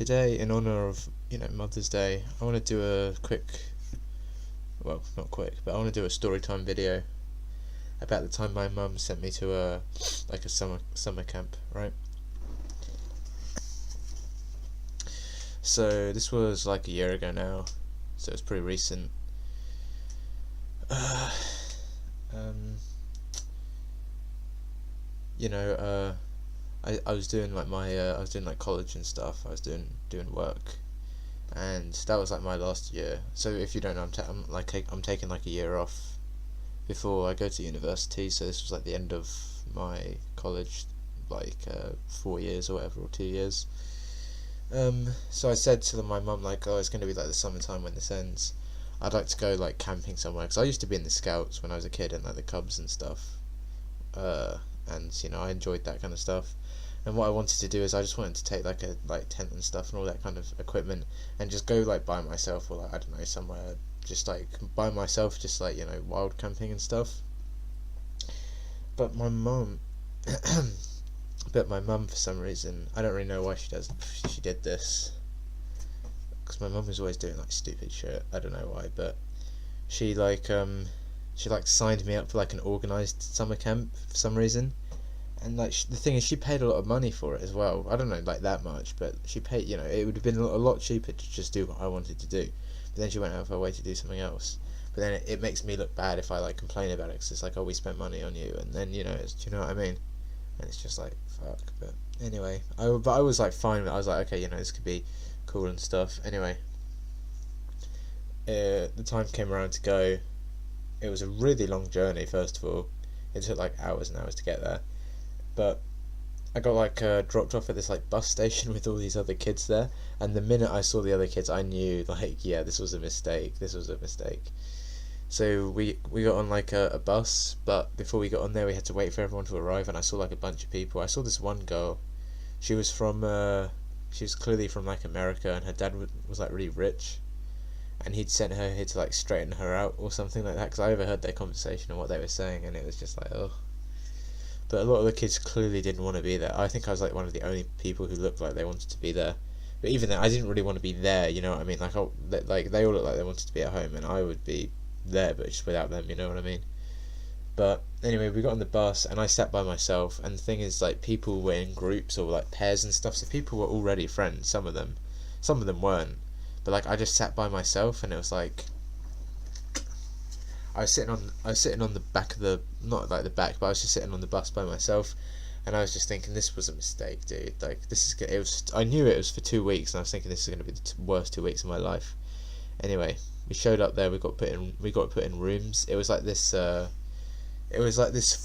Today, in honour of, Mother's Day, I want to do a quick, well, not quick, but I want to do a story time video about the time my mum sent me to a summer camp, right? So this was like a year ago now, so it's pretty recent. I was doing like I was doing like college and stuff. I was doing work, and that was like my last year. So if you don't know, I'm taking like a year off before I go to university. So this was like the end of my college, 4 years or whatever, or 2 years. So I said to my mum, like, oh, it's going to be like the summertime when this ends. I'd like to go like camping somewhere, because I used to be in the Scouts when I was a kid, and like the Cubs and stuff. And I enjoyed that kind of stuff. And what I wanted to do is I just wanted to take like a tent and stuff and all that kind of equipment, and just go like by myself, or like, I don't know, somewhere just like by myself, just like wild camping and stuff. But my mum for some reason, I don't really know why she did this, because my mum was always doing like stupid shit. I don't know why, but she signed me up for like an organised summer camp for some reason. And like the thing is, she paid a lot of money for it as well. I don't know like that much, but she paid. It would have been a lot cheaper to just do what I wanted to do. But then she went out of her way to do something else. But then it makes me look bad if I like complain about it, because it's like, oh, we spent money on you, and then do you know what I mean? And it's just like, fuck. But anyway, I was like fine. I was like, okay, this could be cool and stuff. Anyway, the time came around to go. It was a really long journey. First of all, it took like hours and hours to get there. But I got dropped off at this like bus station with all these other kids there, and the minute I saw the other kids, I knew this was a mistake. So we got on like a bus, but before we got on there, we had to wait for everyone to arrive, and I saw like a bunch of people. I saw this one girl. She was clearly from like America, and her dad was like really rich, and he'd sent her here to like straighten her out or something like that, because I overheard their conversation and what they were saying, and it was just like, oh. But a lot of the kids clearly didn't want to be there. I think I was like one of the only people who looked like they wanted to be there. But even then, I didn't really want to be there. You know what I mean? Like they all looked like they wanted to be at home, and I would be there, but just without them. You know what I mean? But anyway, we got on the bus, and I sat by myself. And the thing is, like, people were in groups or like pairs and stuff, so people were already friends. Some of them weren't. But like, I just sat by myself, and it was like, I was sitting on the back of the, not like the back, but I was just sitting on the bus by myself, and I was just thinking, this was a mistake, dude. Like, I knew it was for 2 weeks, and I was thinking this is going to be the worst 2 weeks of my life. Anyway, we showed up there. We got put in rooms. It was like this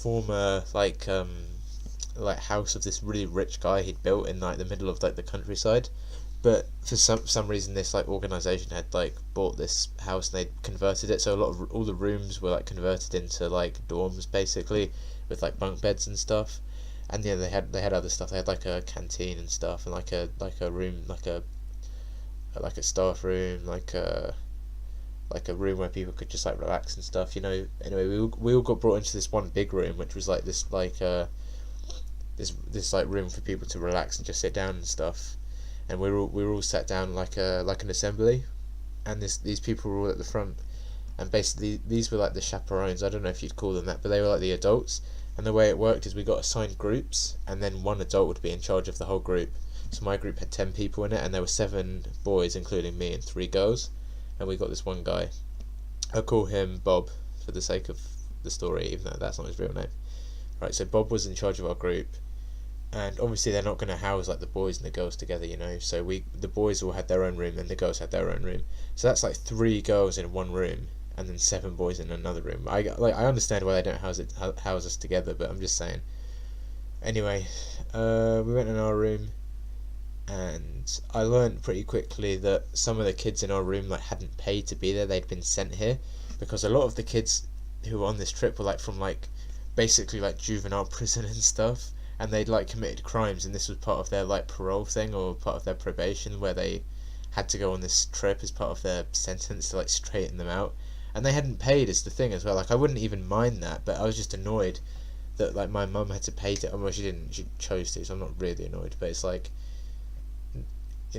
former like house of this really rich guy he'd built in like the middle of like the countryside. But for some reason, this like organisation had like bought this house, and they'd converted it, so all the rooms were like converted into like dorms basically, with like bunk beds and stuff. And they had other stuff. They had like a canteen and stuff, and like a room, like a staff room, like a room where people could just like relax and stuff. Anyway, we all got brought into this one big room, which was like this room for people to relax and just sit down and stuff. And we were all sat down like an assembly, and these people were all at the front, and basically these were like the chaperones. I don't know if you'd call them that, but they were like the adults. And the way it worked is we got assigned groups, and then one adult would be in charge of the whole group. So my group had 10 people in it, and there were 7 boys, including me, and 3 girls, and we got this one guy. I'll call him Bob for the sake of the story, even though that's not his real name. Right, so Bob was in charge of our group. And obviously they're not going to house like the boys and the girls together, so the boys all had their own room, and the girls had their own room. So that's like 3 girls in one room, and then 7 boys in another room. I understand why they don't house us together, but I'm just saying. Anyway, we went in our room, and I learned pretty quickly that some of the kids in our room like hadn't paid to be there. They'd been sent here, because a lot of the kids who were on this trip were like from like basically like juvenile prison and stuff. And they'd like committed crimes, and this was part of their like parole thing, or part of their probation, where they had to go on this trip as part of their sentence to like straighten them out. And they hadn't paid, is the thing as well. Like, I wouldn't even mind that, but I was just annoyed that like my mum had to pay to. Well, she didn't. She chose to, so I'm not really annoyed. But it's like,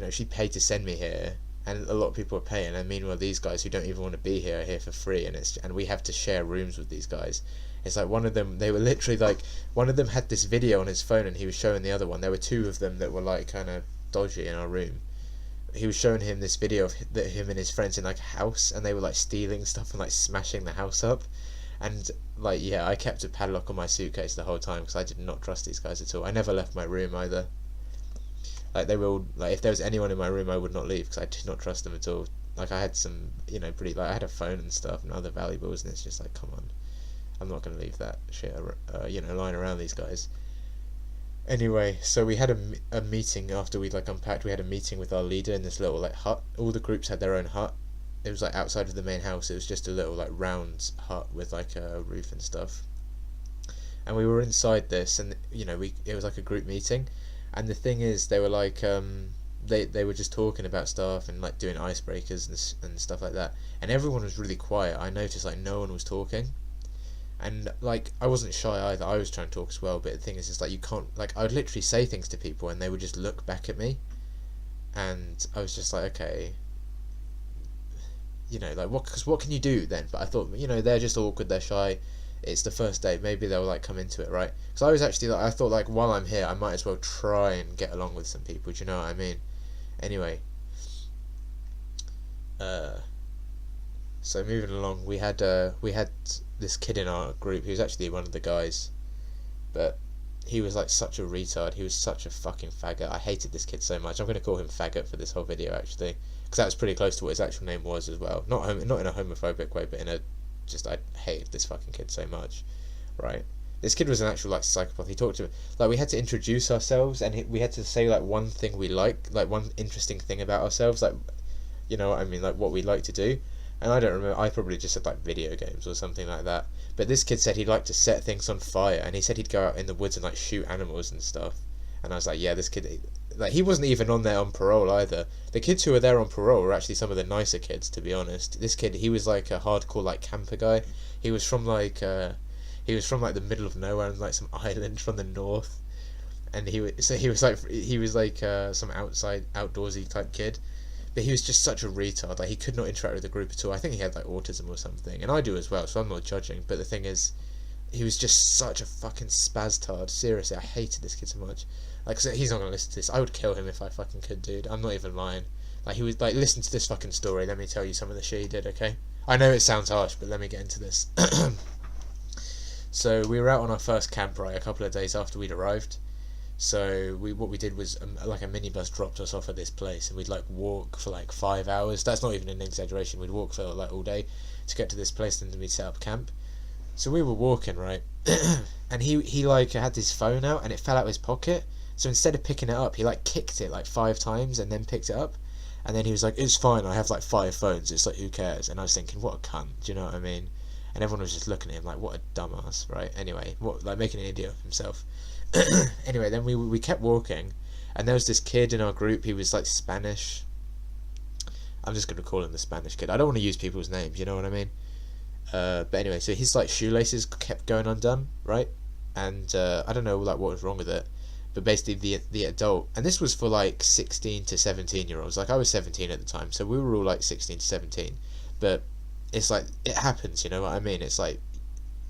she paid to send me here, and a lot of people are paying, and meanwhile these guys who don't even want to be here are here for free, and we have to share rooms with these guys. It's like one of them, they were literally like, one of them had this video on his phone and he was showing the other one. There were two of them that were like kind of dodgy in our room. He was showing him this video of him and his friends in like a house, and they were like stealing stuff and like smashing the house up. And like, yeah, I kept a padlock on my suitcase the whole time because I did not trust these guys at all. I never left my room either. Like, they were all, like, if there was anyone in my room I would not leave because I did not trust them at all. Like, I had some, pretty, like, I had a phone and stuff and other valuables, and it's just like, come on, I'm not going to leave that shit, lying around these guys. Anyway, so we had a meeting after we'd like unpacked. We had a meeting with our leader in this little like hut. All the groups had their own hut. It was like outside of the main house. It was just a little like round hut with like a roof and stuff. And we were inside this, and it was like a group meeting. And the thing is, they were like they were just talking about stuff and like doing icebreakers and stuff like that. And everyone was really quiet. I noticed like no one was talking. And like, I wasn't shy either. I was trying to talk as well, but the thing is, it's like you can't, like, I would literally say things to people and they would just look back at me, and I was just like, okay, like, what can you do then? But I thought, they're just awkward, they're shy, it's the first day, maybe they'll like come into it, right? Because I was actually like, I thought like, while I'm here I might as well try and get along with some people, do you know what I mean? Anyway, so moving along, we had this kid in our group who was actually one of the guys, but he was like such a retard. He was such a fucking faggot. I hated this kid so much. I'm going to call him faggot for this whole video actually, because that was pretty close to what his actual name was as well. Not in a homophobic way, but I hated this fucking kid so much, right? This kid was an actual like psychopath. He talked to, like, we had to introduce ourselves, and we had to say like one thing we like one interesting thing about ourselves, like, you know what I mean, like what we like to do. And I don't remember, I probably just said like video games or something like that. But this kid said he'd like to set things on fire, and he said he'd go out in the woods and like shoot animals and stuff. And I was like, yeah, this kid, like, he wasn't even on there on parole either. The kids who were there on parole were actually some of the nicer kids, to be honest. This kid, he was like a hardcore like camper guy. He was from like the middle of nowhere on like some island from the north. And he was like some outdoorsy type kid. But he was just such a retard. Like, he could not interact with the group at all. I think he had like autism or something, and I do as well, so I'm not judging. But the thing is, he was just such a fucking spaz-tard. Seriously, I hated this kid so much. Like, so he's not gonna listen to this. I would kill him if I fucking could, dude. I'm not even lying. Like, he was like, listen to this fucking story. Let me tell you some of the shit he did. Okay, I know it sounds harsh, but let me get into this. So we were out on our first camp, right, a couple of days after we'd arrived. So what we did was like a minibus dropped us off at this place, and we'd like walk for like 5 hours. That's not even an exaggeration. We'd walk for like all day to get to this place, and then we'd set up camp. So we were walking, right, and he like had his phone out, and it fell out of his pocket. So instead of picking it up, he like kicked it like 5 times and then picked it up, and then he was like, "It's fine. I have like 5 phones. It's like, who cares?" And I was thinking, what a cunt. Do you know what I mean? And everyone was just looking at him like, what a dumbass, right? Anyway, like making an idiot of himself. Anyway, then we kept walking, and there was this kid in our group. He was like Spanish. I'm just going to call him the Spanish kid. I don't want to use people's names, you know what I mean? But anyway, so his like shoelaces kept going undone, right? And I don't know like what was wrong with it, but basically the adult, and this was for like 16 to 17 year olds. Like, I was 17 at the time, so we were all like 16 to 17. But it's like, it happens, you know what I mean? It's like,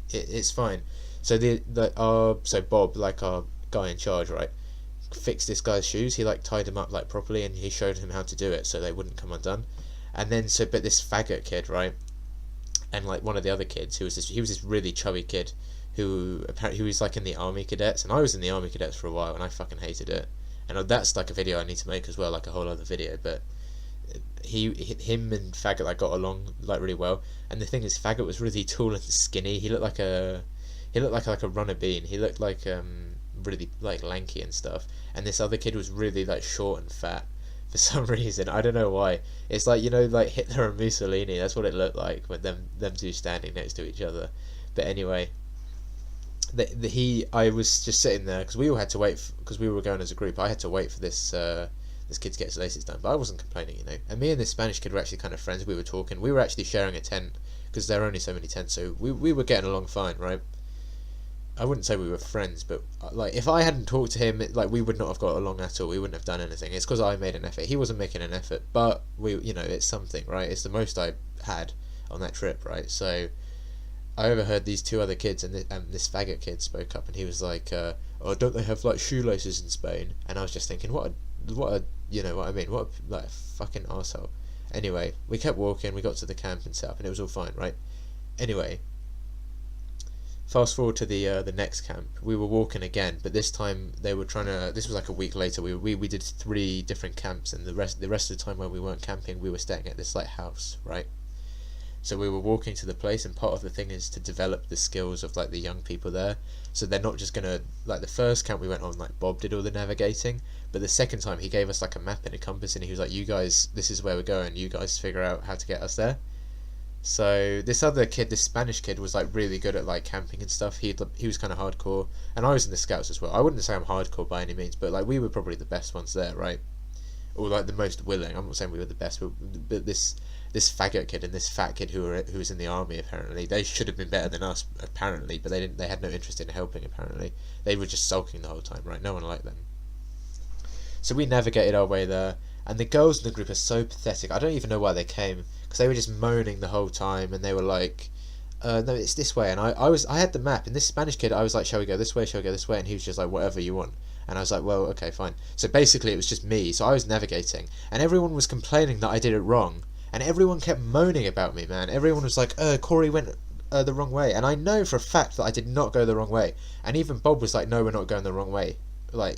it's fine. So so Bob, like our guy in charge, right, fixed this guy's shoes. He like tied him up like properly, and he showed him how to do it so they wouldn't come undone. And then but this faggot kid, right, and like one of the other kids, he was this really chubby kid who apparently, he was like in the army cadets, and I was in the army cadets for a while, and I fucking hated it. And that's like a video I need to make as well, like a whole other video. But him and Faggot like got along like really well. And the thing is, Faggot was really tall and skinny. He looked like a runner bean. He looked like really like lanky and stuff. And this other kid was really like short and fat for some reason. I don't know why. It's like, like Hitler and Mussolini. That's what it looked like with them two standing next to each other. But anyway, I was just sitting there because we all had to wait because we were going as a group. I had to wait for this kid to get his laces done, but I wasn't complaining, And me and this Spanish kid were actually kind of friends. We were talking. We were actually sharing a tent because there are only so many tents, so we were getting along fine, right? I wouldn't say we were friends, but like if I hadn't talked to him, like we would not have got along at all. We wouldn't have done anything. It's because I made an effort. He wasn't making an effort, but it's something, right? It's the most I had on that trip, right? So I overheard these two other kids, and this faggot kid spoke up, and he was like, "Oh, don't they have like shoelaces in Spain?" And I was just thinking, what a you know what I mean? What a, like a fucking arsehole. Anyway, we kept walking. We got to the camp and set up, and it was all fine, right? Anyway, fast forward to the next camp. We were walking again, but this time they were trying to. This was like a week later. We did 3 different camps, and the rest of the time when we weren't camping, we were staying at this like house, right? So we were walking to the place, and part of the thing is to develop the skills of like the young people there. So they're not just gonna, like the first camp we went on, like Bob did all the navigating, but the second time he gave us like a map and a compass, and he was like, "You guys, this is where we're going. You guys figure out how to get us there." So this other kid, this Spanish kid, was like really good at like camping and stuff. He was kind of hardcore, and I was in the scouts as well. I wouldn't say I'm hardcore by any means, but like we were probably the best ones there, right? Or like the most willing. I'm not saying we were the best, but this faggot kid and this fat kid who was in the army, apparently they should have been better than us, apparently, but they had no interest in helping. Apparently they were just sulking the whole time, right? No one liked them. So we navigated our way there, and the girls in the group are so pathetic. I don't even know why they came, because they were just moaning the whole time, and they were like, no, it's this way. And I had the map, and this Spanish kid, I was like, shall we go this way, shall we go this way? And he was just like, whatever you want. And I was like, well, okay, fine. So basically it was just me, so I was navigating, and everyone was complaining that I did it wrong, and everyone kept moaning about me, man. Everyone was like, Corey went the wrong way, and I know for a fact that I did not go the wrong way. And even Bob was like, no, we're not going the wrong way. Like,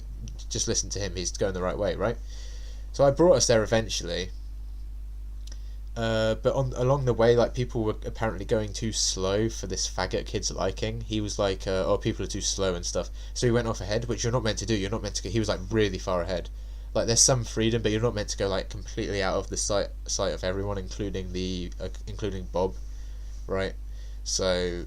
just listen to him, he's going the right way, right? So I brought us there eventually. But along the way, like, people were apparently going too slow for this faggot kid's liking. He was like, oh, people are too slow and stuff. So he went off ahead, which you're not meant to do. You're not meant to go. He was like really far ahead. Like, there's some freedom, but you're not meant to go like completely out of the sight of everyone, including Bob, right? So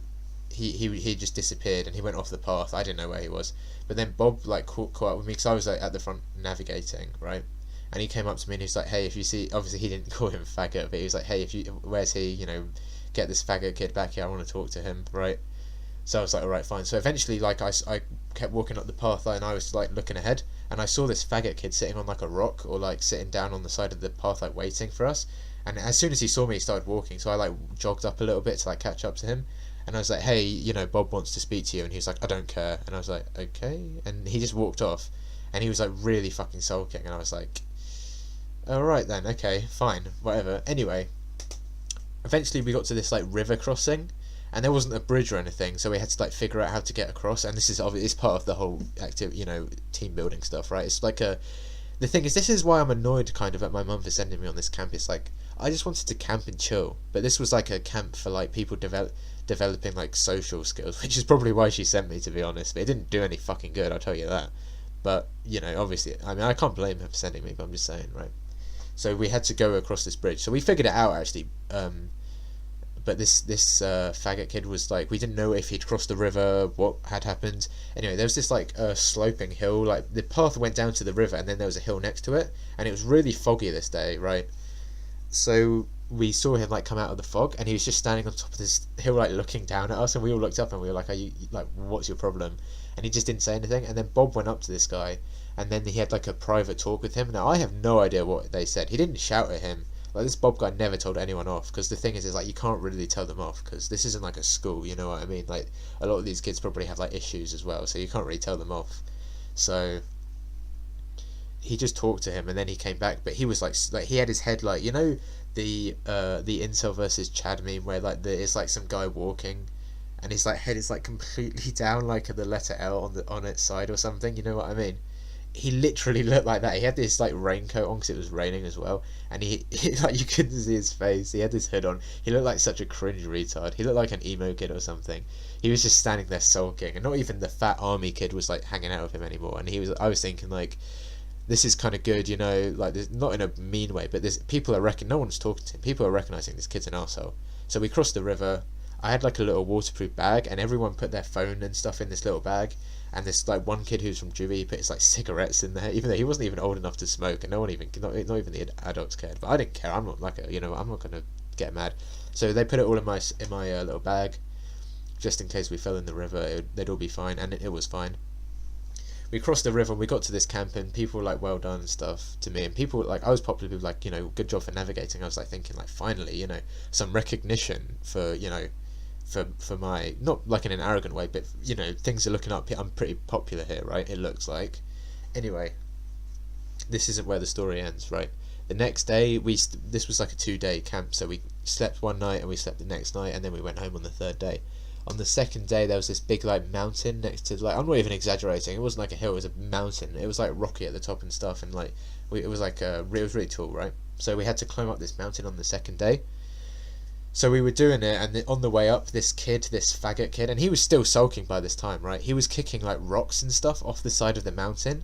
he just disappeared, and he went off the path. I didn't know where he was. But then Bob like caught up with me, because I was like at the front navigating, right? And he came up to me and he was like, hey, if you see, obviously he didn't call him faggot, but he was like, hey, where's he, get this faggot kid back here, I want to talk to him, right? So I was like, alright, fine. So eventually, like, I kept walking up the path, and I was like looking ahead, and I saw this faggot kid sitting on like a rock, or like sitting down on the side of the path, like waiting for us. And as soon as he saw me, he started walking, so I like jogged up a little bit to like catch up to him. And I was like, hey, Bob wants to speak to you. And he was like, I don't care. And I was like, okay. And he just walked off, and he was like really fucking sulking, and I was like, alright then, okay, fine, whatever. Anyway, eventually we got to this like river crossing, and there wasn't a bridge or anything, so we had to like figure out how to get across. And this is obviously part of the whole active, team building stuff, right? It's like the thing is, this is why I'm annoyed kind of at my mum for sending me on this camp. It's like, I just wanted to camp and chill, but this was like a camp for like people developing like social skills, which is probably why she sent me, to be honest. But it didn't do any fucking good, I'll tell you that. But obviously, I mean, I can't blame her for sending me, but I'm just saying, right? So we had to go across this bridge. So we figured it out, actually. But this faggot kid was like, we didn't know if he'd crossed the river, what had happened. Anyway, there was this like sloping hill. Like, the path went down to the river, and then there was a hill next to it. And it was really foggy this day, right? So we saw him like come out of the fog, and he was just standing on top of this hill, like looking down at us. And we all looked up, and we were like, are you, like, what's your problem? And he just didn't say anything. And then Bob went up to this guy, and then he had like a private talk with him. Now, I have no idea what they said. He didn't shout at him. Like, this Bob guy never told anyone off, because the thing is like, you can't really tell them off, because this isn't like a school, you know what I mean? Like, a lot of these kids probably have like issues as well, so you can't really tell them off. So he just talked to him, and then he came back, but he was like he had his head like, the incel versus Chad meme, where like it's like some guy walking, and his like head is like completely down, like the letter L on its side or something, you know what I mean? He literally looked like that. He had this like raincoat on, because it was raining as well, and he like, you couldn't see his face. He had this hood on. He looked like such a cringe retard. He looked like an emo kid or something. He was just standing there sulking, and not even the fat army kid was like hanging out with him anymore. And I was thinking like, this is kind of good, like, not in a mean way, but no one's talking to him. People are recognizing this kid's an arsehole. So we crossed the river. I had like a little waterproof bag, and everyone put their phone and stuff in this little bag. And this like one kid who's from juvie, he put his like cigarettes in there, even though he wasn't even old enough to smoke, and not even the adults cared. But I didn't care. I'm not like I'm not gonna get mad. So they put it all in my little bag. just in case we fell in the river, they'd all be fine, and it was fine. We crossed the river and we got to this camp, and people were like, well done and stuff to me, and people like, I was popular, people like, good job for navigating. I was like thinking like, finally, some recognition for, for my, not like in an arrogant way, but things are looking up. I'm pretty popular here, right? It looks like. Anyway, this isn't where the story ends, right? The next day, this was like a 2-day camp, so we slept one night and we slept the next night, and then we went home on the third day. On the second day, there was this big like mountain next to, like, I'm not even exaggerating, it wasn't like a hill, it was a mountain. It was like rocky at the top and stuff, and like it was really tall, right? So we had to climb up this mountain on the second day. So we were doing it, and on the way up, this faggot kid, and he was still sulking by this time, right? He was kicking like rocks and stuff off the side of the mountain,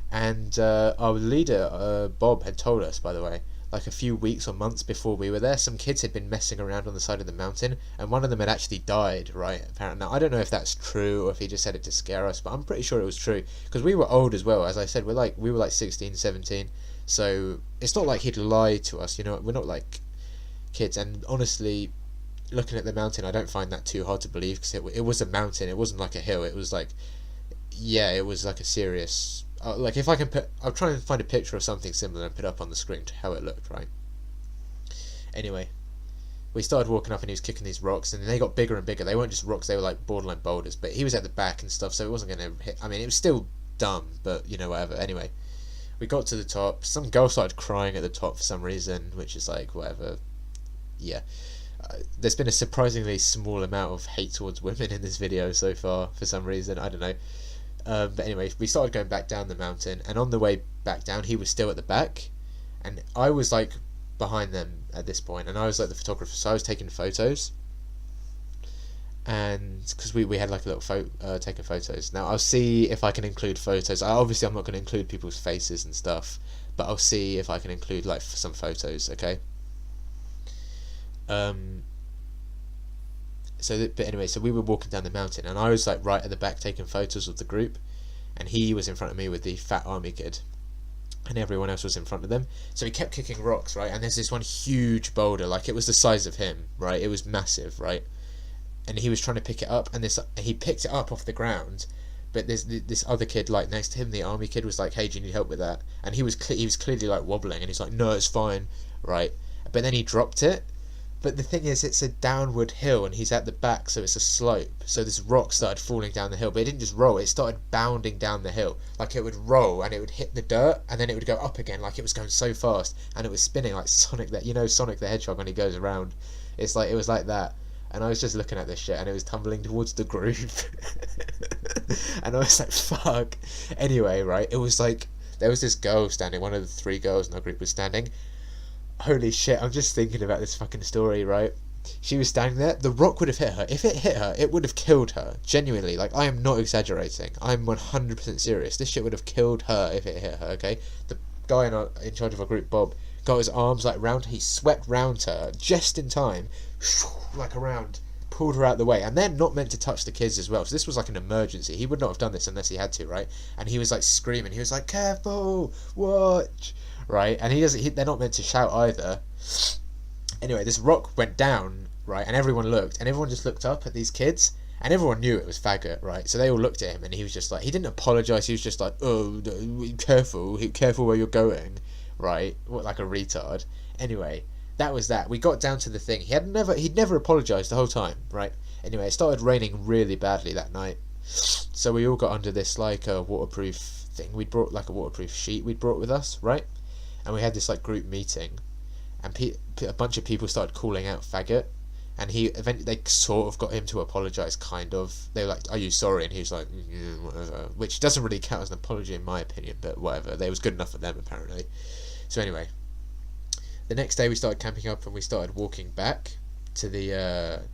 and our leader, Bob, had told us, by the way, like a few weeks or months before we were there, some kids had been messing around on the side of the mountain, and one of them had actually died, right? Apparently, now I don't know if that's true or if he just said it to scare us, but I'm pretty sure it was true, because we were old as well. As I said, we were like 16, 17, so it's not like he'd lied to us, we're not like kids. And honestly, looking at the mountain, I don't find that too hard to believe, because it was a mountain, it wasn't like a hill, it was like, yeah, it was like a serious, like if I can I'll try and find a picture of something similar and put it up on the screen to how it looked, right? Anyway, we started walking up and he was kicking these rocks, and they got bigger and bigger. They weren't just rocks, they were like borderline boulders, but he was at the back and stuff, so it wasn't going to hit. I mean, it was still dumb, but whatever. Anyway, we got to the top. Some girl started crying at the top for some reason, which is like, whatever. Yeah. There's been a surprisingly small amount of hate towards women in this video so far for some reason, I don't know. But anyway, we started going back down the mountain, and on the way back down, he was still at the back, and I was like behind them at this point, and I was like the photographer, so I was taking photos, and because we had like a little taking photos. Now I'll see if I can include photos. Obviously I'm not going to include people's faces and stuff, but I'll see if I can include like some photos, okay? But anyway, so we were walking down the mountain, and I was like right at the back taking photos of the group, and he was in front of me with the fat army kid, and everyone else was in front of them. So he kept kicking rocks, right? And there's this one huge boulder, like it was the size of him, right? It was massive, right? And he was trying to pick it up, and he picked it up off the ground, but there's this other kid like next to him, the army kid, was like, "Hey, do you need help with that?" And he was clearly like wobbling, and he's like, "No, it's fine," right? But then he dropped it. But the thing is, it's a downward hill, and he's at the back, so it's a slope. So this rock started falling down the hill, but it didn't just roll, it started bounding down the hill. Like it would roll, and it would hit the dirt, and then it would go up again, like it was going so fast, and it was spinning like Sonic the Hedgehog when he goes around. It was like that. And I was just looking at this shit, and it was tumbling towards the group. And I was like, fuck. Anyway, right, it was like, there was this girl standing, one of the 3 girls in our group was standing. Holy shit, I'm just thinking about this fucking story, right? She was standing there, the rock would have hit her. If it hit her, it would have killed her. Genuinely, like, I am not exaggerating. I'm 100% serious. This shit would have killed her if it hit her, okay? The guy in charge of our group, Bob, got his arms, like, round her. He swept round her, just in time, like, around, pulled her out the way. And they're not meant to touch the kids as well, so this was like an emergency. He would not have done this unless he had to, right? And he was, like, screaming. He was like, "Careful! Watch!" Right, and they're not meant to shout either. Anyway, this rock went down, right, and everyone looked, and everyone just looked up at these kids, and everyone knew it was faggot, right? So they all looked at him, and he was just like, he didn't apologise, he was just like, "Oh, careful where you're going," right? What, like a retard. Anyway, that was that. We got down to the thing. He'd never apologised the whole time, right? Anyway, it started raining really badly that night, so we all got under this like a waterproof thing. We'd brought like a waterproof sheet we'd brought with us, right? And we had this like group meeting, and a bunch of people started calling out faggot, and they sort of got him to apologise, kind of. They were like, "Are you sorry?" And he was like, "Yeah, whatever," which doesn't really count as an apology in my opinion, but whatever. It was good enough for them apparently. So anyway, the next day we started camping up, and we started walking back to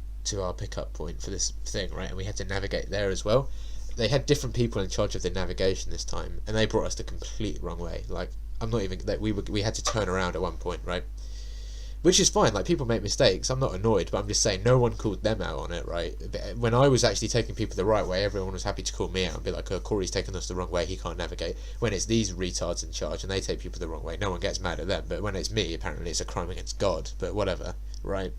our pickup point for this thing, right? And we had to navigate there as well. They had different people in charge of the navigation this time, and they brought us the complete wrong way. Like, I'm not even that we had to turn around at one point, right? Which is fine, like, people make mistakes, I'm not annoyed, but I'm just saying no one called them out on it, right? When I was actually taking people the right way, everyone was happy to call me out and be like, "Oh, Corey's taking us the wrong way, he can't navigate." When it's these retards in charge and they take people the wrong way, no one gets mad at them. But when it's me, apparently it's a crime against God, but whatever, right?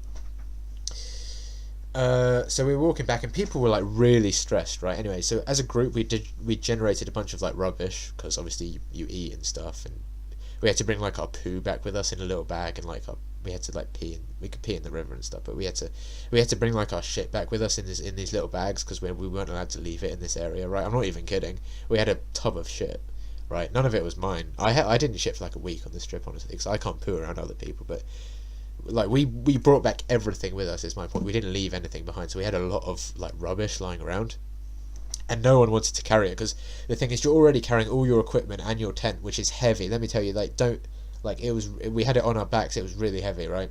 So we were walking back, and people were like really stressed, right? Anyway, so as a group, we generated a bunch of like rubbish because obviously you eat and stuff, and we had to bring like our poo back with us in a little bag, and like we had to like pee, and we could pee in the river and stuff, but we had to bring like our shit back with us in these little bags because we weren't allowed to leave it in this area, right? I'm not even kidding. We had a tub of shit, right? None of it was mine. I didn't shit for like a week on this trip, honestly, because I can't poo around other people, but like we brought back everything with us, is my point. We didn't leave anything behind, so we had a lot of like rubbish lying around, and no one wanted to carry it because the thing is, you're already carrying all your equipment and your tent, which is heavy. Let me tell you, like, don't, like, we had it on our backs, it was really heavy, right?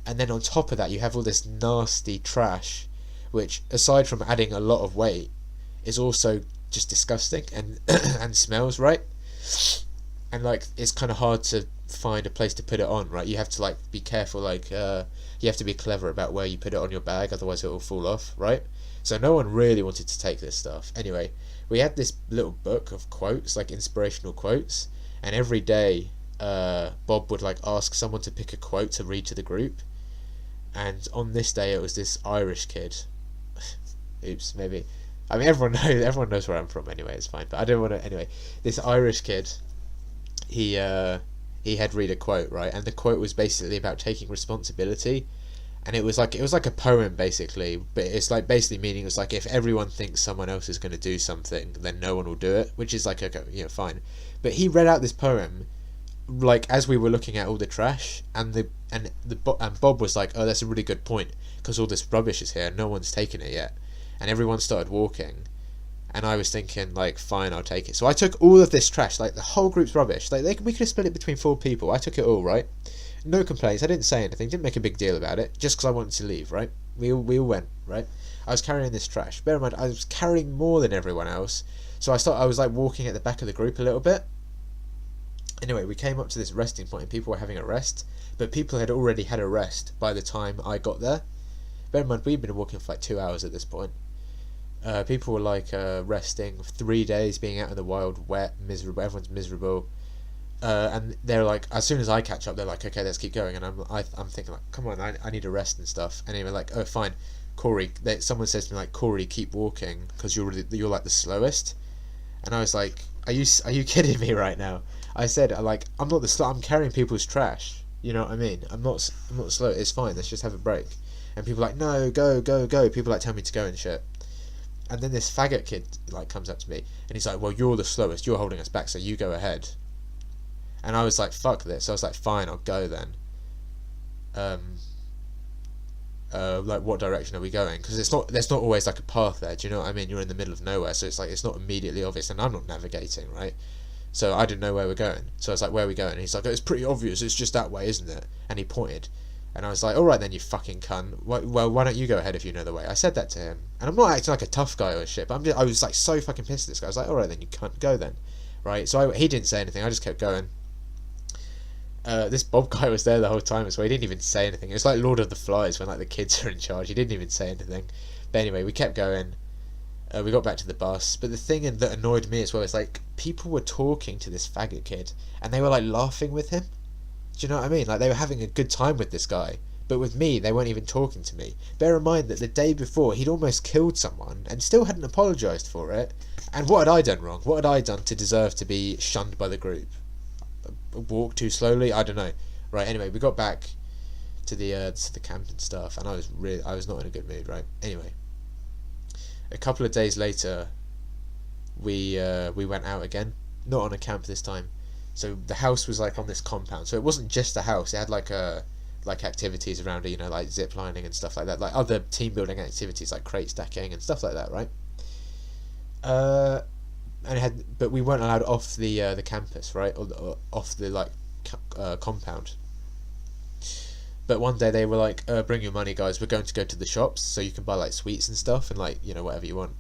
And then on top of that, you have all this nasty trash, which aside from adding a lot of weight, is also just disgusting and and smells, right? And like it's kind of hard to find a place to put it on, right? You have to like be careful, like you have to be clever about where you put it on your bag, otherwise it will fall off, right? So no one really wanted to take this stuff. Anyway, we had this little book of quotes, like inspirational quotes, and every day Bob would like ask someone to pick a quote to read to the group, and on this day it was this Irish kid. Oops, maybe. I mean, everyone knows where I'm from anyway, it's fine, but I don't want to. Anyway, this Irish kid, he had read a quote, right, and the quote was basically about taking responsibility, and it was like a poem basically, but it's like basically meaning it's like if everyone thinks someone else is going to do something, then no one will do it, which is like okay, fine. But he read out this poem like as we were looking at all the trash, and Bob was like, oh, that's a really good point because all this rubbish is here, no one's taken it yet, and everyone started walking. And I was thinking, like, fine, I'll take it. So I took all of this trash, like the whole group's rubbish. Like we could have split it between 4 people. I took it all, right? No complaints. I didn't say anything. Didn't make a big deal about it. Just because I wanted to leave, right? We all went, right? I was carrying this trash. Bear in mind, I was carrying more than everyone else. So I was like walking at the back of the group a little bit. Anyway, we came up to this resting point, and people were having a rest. But people had already had a rest by the time I got there. Bear in mind, we'd been walking for like 2 hours at this point. People were like resting 3 days, being out in the wild, wet, miserable. Everyone's miserable, and they're like, as soon as I catch up, they're like, okay, let's keep going. And I'm thinking like, come on, I need a rest and stuff. And anyway, like, oh fine, Corey. Someone says to me like, Corey, keep walking because you're like the slowest. And I was like, are you kidding me right now? I said like, I'm not the slow. I'm carrying people's trash. You know what I mean? I'm not slow. It's fine. Let's just have a break. And people are like, no, go. People like tell me to go and shit. And then this faggot kid like comes up to me and he's like, well, you're the slowest, you're holding us back, so you go ahead. And I was like, fuck this. I was like, fine, I'll go then. Like, what direction are we going? Because there's not always like a path there, do you know what I mean? You're in the middle of nowhere, so it's like it's not immediately obvious, and I'm not navigating, right? So I didn't know where we're going. So I was like, where are we going? And he's like, it's pretty obvious, it's just that way, isn't it? And he pointed. And I was like, alright then, you fucking cunt. Well, why don't you go ahead if you know the way? I said that to him. And I'm not acting like a tough guy or shit, but I was like so fucking pissed at this guy. I was like, alright then, you cunt, go then. Right? So he didn't say anything, I just kept going. This Bob guy was there the whole time as well. He didn't even say anything. It was like Lord of the Flies when like the kids are in charge. He didn't even say anything. But anyway, we kept going. We got back to the bus. But the thing that annoyed me as well is like people were talking to this faggot kid and they were like laughing with him. Do you know what I mean? Like they were having a good time with this guy. But with me, they weren't even talking to me. Bear in mind that the day before, he'd almost killed someone and still hadn't apologised for it. And what had I done wrong? What had I done to deserve to be shunned by the group? Walk too slowly? I don't know. Right, anyway, we got back to the camp and stuff, and I was not in a good mood, right? Anyway, a couple of days later, we went out again. Not on a camp this time. So the house was like on this compound, so it wasn't just a house. It had like activities around it, like zip lining and stuff like that, like other team building activities like crate stacking and stuff like that, right? But we weren't allowed off the campus, right, or off the compound. But one day they were like, bring your money, guys. We're going to go to the shops so you can buy like sweets and stuff and like whatever you want.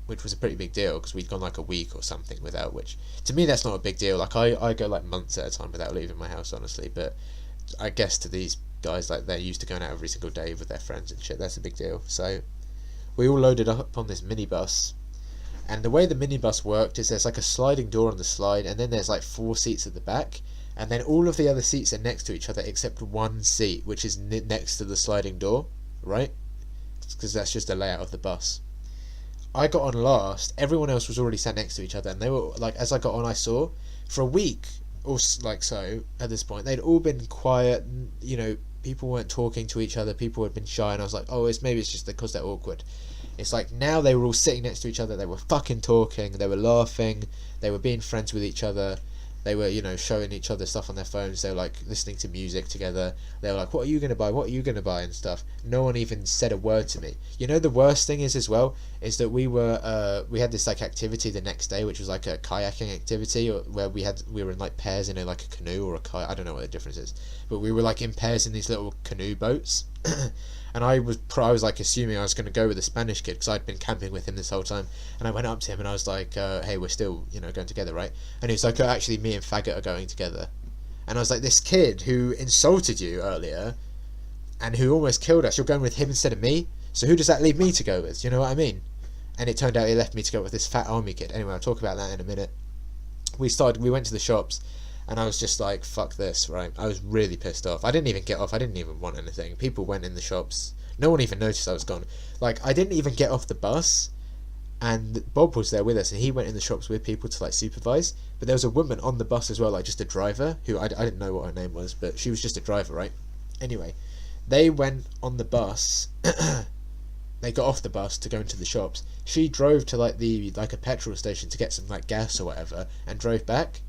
Which was a pretty big deal because we'd gone like a week or something without, which to me that's not a big deal. Like I go like months at a time without leaving my house, honestly, but I guess to these guys, like they're used to going out every single day with their friends and shit, that's a big deal. So we all loaded up on this minibus, and the way the minibus worked is there's like a sliding door on the slide, and then there's like 4 seats at the back, and then all of the other seats are next to each other except one seat which is next to the sliding door, right? because that's just the layout of the bus. I got on last. Everyone else was already sat next to each other, and they were like, as I got on, I saw for a week or like so at this point they'd all been quiet. You know, people weren't talking to each other. People had been shy, and I was like, oh, maybe it's just because they're awkward. It's like now they were all sitting next to each other. They were fucking talking. They were laughing. They were being friends with each other. They were, you know, showing each other stuff on their phones. They were like listening to music together. They were like, what are you going to buy? What are you going to buy? And stuff. No one even said a word to me. You know, the worst thing is as well, is that we had this like activity the next day, which was like a kayaking activity where we were in like pairs in like a canoe or a kayak. I don't know what the difference is. But we were like in pairs in these little canoe boats. And I was like assuming I was going to go with the Spanish kid because I'd been camping with him this whole time. And I went up to him and I was like, hey, we're still, you know, going together, right? And he was like, oh, actually, me and Faggot are going together. And I was like, this kid who insulted you earlier and who almost killed us, you're going with him instead of me? So who does that leave me to go with? Do you know what I mean? And it turned out he left me to go with this fat army kid. Anyway, I'll talk about that in a minute. We went to the shops. And I was just like, fuck this, right? I was really pissed off. I didn't even get off. I didn't even want anything. People went in the shops. No one even noticed I was gone. Like, I didn't even get off the bus. And Bob was there with us. And he went in the shops with people to, like, supervise. But there was a woman on the bus as well, like, just a driver. Who, I didn't know what her name was. But she was just a driver, right? Anyway, they went on the bus. They got off the bus to go into the shops. She drove to, like, a petrol station to get some, like, gas or whatever. And drove back.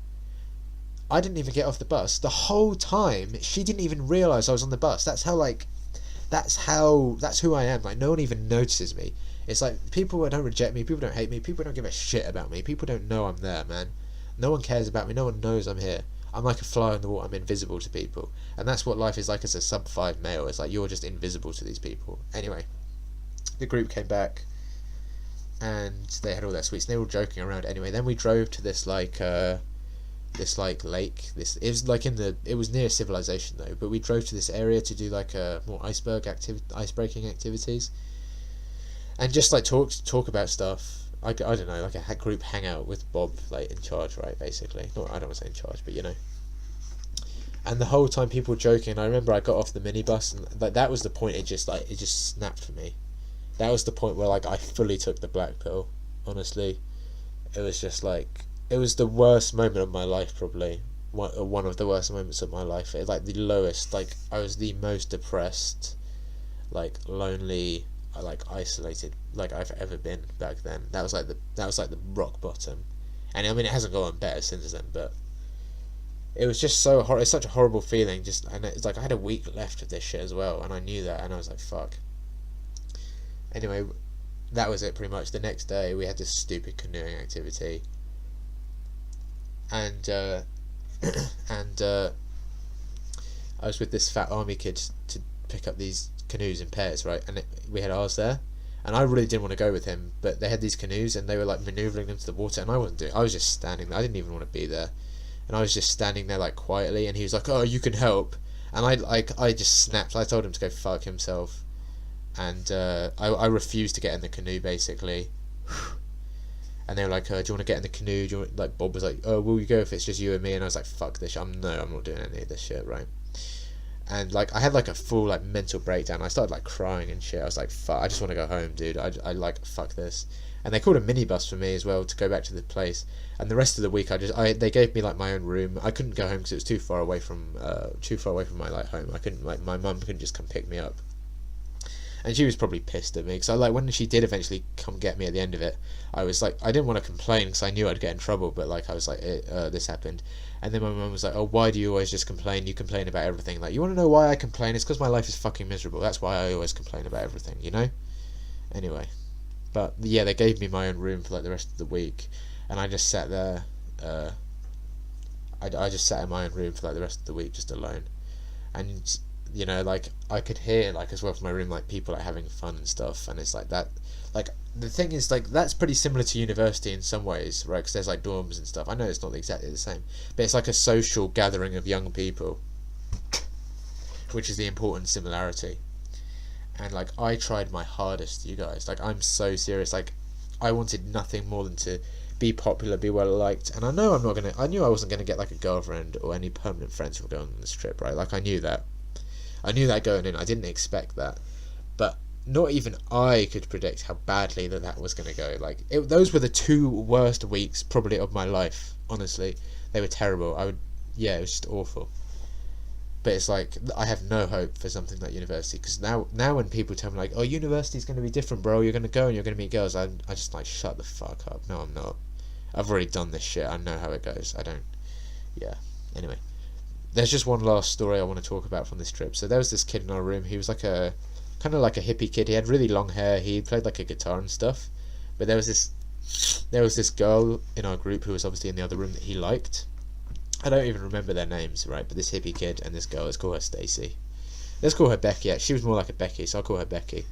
I didn't even get off the bus. The whole time, she didn't even realise I was on the bus. That's who I am. Like, no one even notices me. It's like, people don't reject me, people don't hate me, people don't give a shit about me, people don't know I'm there, man. No one cares about me, no one knows I'm here. I'm like a fly on the wall, I'm invisible to people. And that's what life is like as a sub-5 male. It's like, you're just invisible to these people. Anyway, the group came back, and they had all their sweets, and they were all joking around. Anyway, then we drove to this lake. It was near civilization though, but we drove to this area to do like more icebreaking activities, and just like talk about stuff. I don't know, like a group hangout with Bob, like in charge, right? Basically, I don't want to say in charge, but you know. And the whole time people were joking. And I remember I got off the minibus, and like that was the point. It just snapped for me. That was the point where like I fully took the black pill. Honestly, it was just like. It was the worst moment of my life, probably. One of the worst moments of my life. It, like, the lowest. Like, I was the most depressed, like, lonely, like, isolated, like, I've ever been back then. That was like the rock bottom. And, I mean, it hasn't gone better since then, but... It was just so horrible. It's such a horrible feeling. And it's like, I had a week left of this shit as well, and I knew that, and I was like, fuck. Anyway, that was it, pretty much. The next day, we had this stupid canoeing activity. And I was with this fat army kid to pick up these canoes in pairs, right? And we had ours there, and I really didn't want to go with him, but they had these canoes and they were like manoeuvring them to the water, and I wasn't doing. I was just standing there. I didn't even want to be there, and I was just standing there like quietly. And he was like, "Oh, you can help," and I just snapped. I told him to go fuck himself, and I refused to get in the canoe basically. And they were like, do you want to get in the canoe? Like, Bob was like, oh, will you go if it's just you and me? And I was like, fuck this shit. I'm not doing any of this shit, right? And, like, I had, like, a full, like, mental breakdown. I started, like, crying and shit. I was like, fuck, I just want to go home, dude. I like, fuck this. And they called a minibus for me as well to go back to the place. And the rest of the week, they gave me, like, my own room. I couldn't go home because it was too far away from my, like, home. I couldn't, like, my mum couldn't just come pick me up. And she was probably pissed at me, because when she did eventually come get me at the end of it, I was like, I didn't want to complain because I knew I'd get in trouble, but like I was like, this happened. And then my mum was like, oh, why do you always just complain? You complain about everything. Like, you want to know why I complain? It's because my life is fucking miserable. That's why I always complain about everything, you know? Anyway. But yeah, they gave me my own room for like the rest of the week, and I just sat there. I just sat in my own room for like the rest of the week just alone. And you know, like, I could hear, like, as well from my room, like, people, like, having fun and stuff, and it's like that, like, the thing is, like, that's pretty similar to university in some ways, right, because there's, like, dorms and stuff. I know it's not exactly the same, but it's like a social gathering of young people, which is the important similarity. And, like, I tried my hardest, you guys, like, I'm so serious, like, I wanted nothing more than to be popular, be well liked, and I knew I wasn't gonna get, like, a girlfriend or any permanent friends from going on this trip, right, like, I knew that going in. I didn't expect that, but not even I could predict how badly that was going to go. Like, those were the 2 worst weeks probably of my life. Honestly, they were terrible. It was just awful. But it's like, I have no hope for something like university, because now when people tell me like, oh, university's going to be different, bro, you're going to go and you're going to meet girls, I just like, shut the fuck up. No, I'm not. I've already done this shit. I know how it goes. Anyway, there's just one last story I want to talk about from this trip. So there was this kid in our room. He was like a kind of like a hippie kid. He had really long hair. He played like a guitar and stuff. But there was this girl in our group who was obviously in the other room that he liked. I don't even remember their names, right? But this hippie kid and this girl, let's call her Stacy. Let's call her Becky. She was more like a Becky, so I'll call her Becky.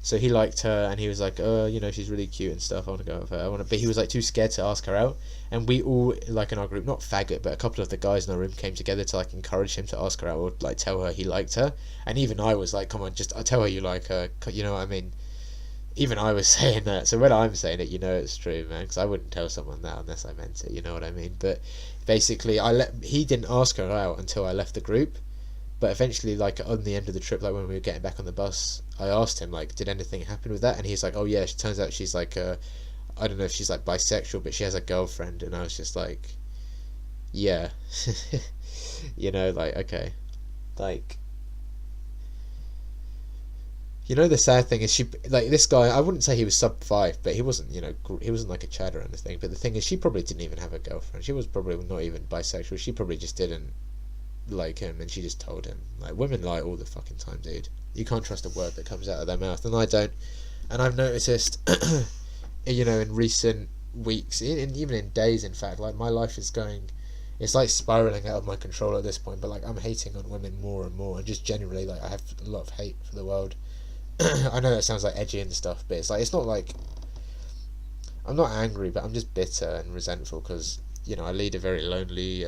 So he liked her, and he was like, oh, she's really cute and stuff, I want to go out with her. But he was like too scared to ask her out. And we all, like in our group, not faggot, but a couple of the guys in our room came together to like encourage him to ask her out, or like tell her he liked her. And even I was like, come on, just tell her you like her, you know what I mean? Even I was saying that. So when I'm saying it, it's true, man, because I wouldn't tell someone that unless I meant it, you know what I mean? But basically, he didn't ask her out until I left the group. But eventually, like, on the end of the trip, like, when we were getting back on the bus, I asked him, like, did anything happen with that? And he's like, oh, yeah, it turns out she's, like, I don't know if she's, like, bisexual, but she has a girlfriend. And I was just like, yeah. Like, okay. Like, the sad thing is this guy, I wouldn't say he was sub 5, but he wasn't, he wasn't, like, a Chad or anything. But the thing is, she probably didn't even have a girlfriend. She was probably not even bisexual. She probably just didn't like him, and she just told him. Like, women lie all the fucking time, dude. You can't trust a word that comes out of their mouth, and I don't. And I've noticed, in recent weeks, even in days, in fact, like, my life is it's like spiraling out of my control at this point. But like, I'm hating on women more and more, and just generally, like, I have a lot of hate for the world. I know that sounds like edgy and stuff, but it's like, it's not like I'm not angry, but I'm just bitter and resentful because I lead a very lonely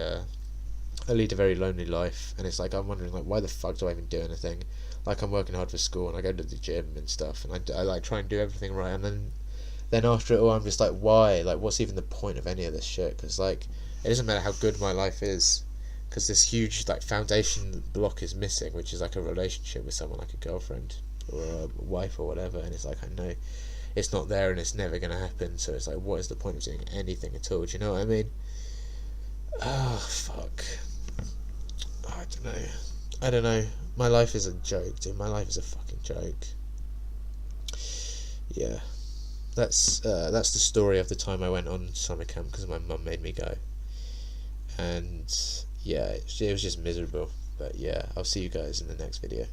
life, and it's like, I'm wondering, like, why the fuck do I even do anything? Like, I'm working hard for school, and I go to the gym and stuff, and I like try and do everything right, and then after it all, I'm just like, why? Like, what's even the point of any of this shit? Because, like, it doesn't matter how good my life is, because this huge, like, foundation block is missing, which is like a relationship with someone, like a girlfriend or a wife or whatever. And it's like, I know it's not there, and it's never gonna happen. So it's like, what is the point of doing anything at all? Do you know what I mean? Oh, fuck. I don't know. My life is a joke, dude. My life is a fucking joke. Yeah. That's the story of the time I went on summer camp because my mum made me go. And yeah, it was just miserable. But yeah, I'll see you guys in the next video.